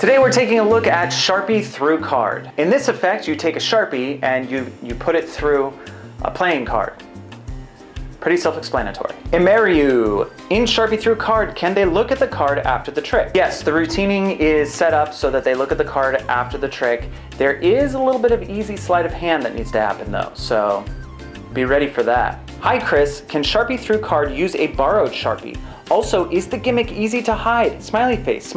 Today we're taking a look at Sharpie Thru card. In this effect, you take a Sharpie and you put it through a playing card. Pretty self-explanatory. Emeru. In Sharpie Thru card, can they look at the card after the trick? Yes, the routining is set up so that they look at the card after the trick. There is a little bit of easy sleight of hand that needs to happen though, so be ready for that. Hi Chris, can Sharpie Thru card use a borrowed Sharpie? Also, is the gimmick easy to hide? Smiley face,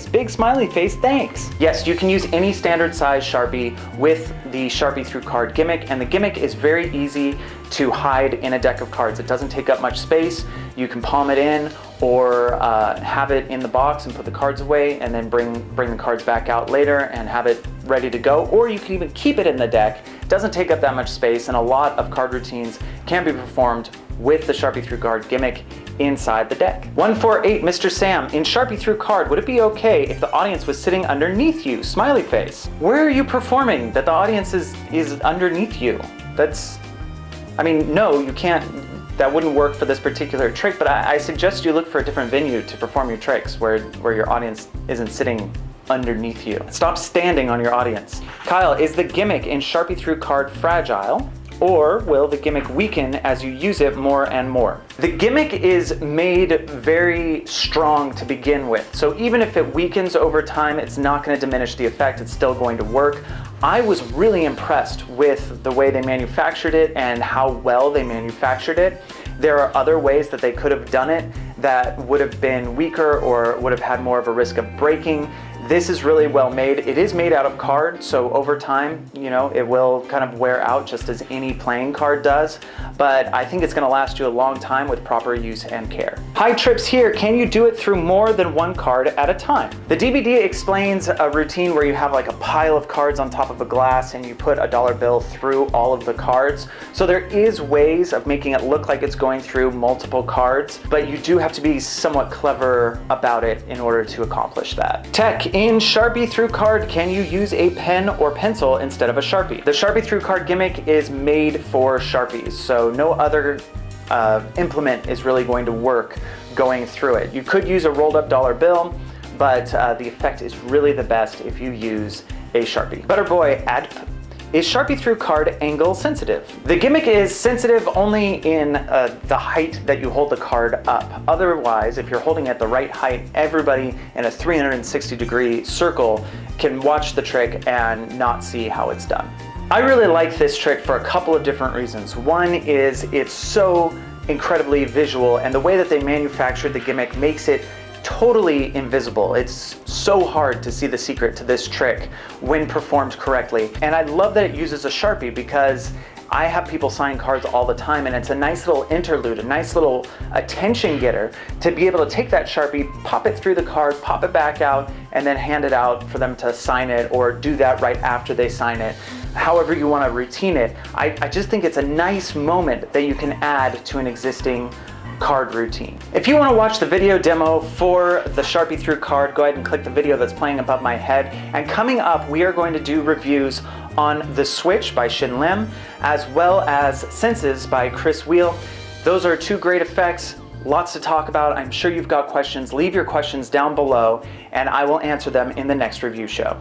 big smiley face, thanks. Yes, you can use any standard size Sharpie with the Sharpie Thru card gimmick, and the gimmick is very easy to hide in a deck of cards. It doesn't take up much space. You can palm it in or have it in the box and put the cards away and then bring the cards back out later and have it ready to go. Or you can even keep it in the deck. It doesn't take up that much space, and a lot of card routines can be performed with the Sharpie Thru card gimmick inside the deck. 148, Mr. Sam, in Sharpie Thru card, would it be okay if the audience was sitting underneath you? Smiley face. Where are you performing that the audience is underneath you? I mean, no, you can't, that wouldn't work for this particular trick, but I suggest you look for a different venue to perform your tricks where your audience isn't sitting underneath you. Stop standing on your audience. Kyle, is the gimmick in Sharpie Thru card fragile? Or will the gimmick weaken as you use it more and more? The gimmick is made very strong to begin with, so even if it weakens over time, it's not going to diminish the effect, it's still going to work. I was really impressed with the way they manufactured it and how well they manufactured it. There are other ways that they could have done it that would have been weaker or would have had more of a risk of breaking. This is really well made. It is made out of card, so over time, you know, it will kind of wear out just as any playing card does, but I think it's gonna last you a long time with proper use and care. Hi Trips here, can you do it through more than one card at a time? The DVD explains a routine where you have like a pile of cards on top of a glass and you put a dollar bill through all of the cards. So there is ways of making it look like it's going through multiple cards, but you do have to be somewhat clever about it in order to accomplish that. Tech, in Sharpie Thru card, can you use a pen or pencil instead of a Sharpie? The Sharpie Thru card gimmick is made for Sharpies, so no other implement is really going to work going through it. You could use a rolled up dollar bill, but the effect is really the best if you use a Sharpie. Butterboy, is Sharpie Thru card angle sensitive? The gimmick is sensitive only in the height that you hold the card up. Otherwise, if you're holding at the right height, everybody in a 360-degree circle can watch the trick and not see how it's done. I really like this trick for a couple of different reasons. One is it's so incredibly visual, and the way that they manufactured the gimmick makes it totally invisible. It's so hard to see the secret to this trick when performed correctly. And I love that it uses a Sharpie because I have people sign cards all the time, and it's a nice little interlude, a nice little attention getter to be able to take that Sharpie, pop it through the card, pop it back out, and then hand it out for them to sign it or do that right after they sign it. However you want to routine it. I just think it's a nice moment that you can add to an existing card routine. If you want to watch the video demo for the Sharpie Thru card, go ahead and click the video that's playing above my head. And coming up, we are going to do reviews on The Switch by Shin Lim, as well as Senses by Chris Wheel. Those are two great effects, lots to talk about. I'm sure you've got questions. Leave your questions down below, and I will answer them in the next review show.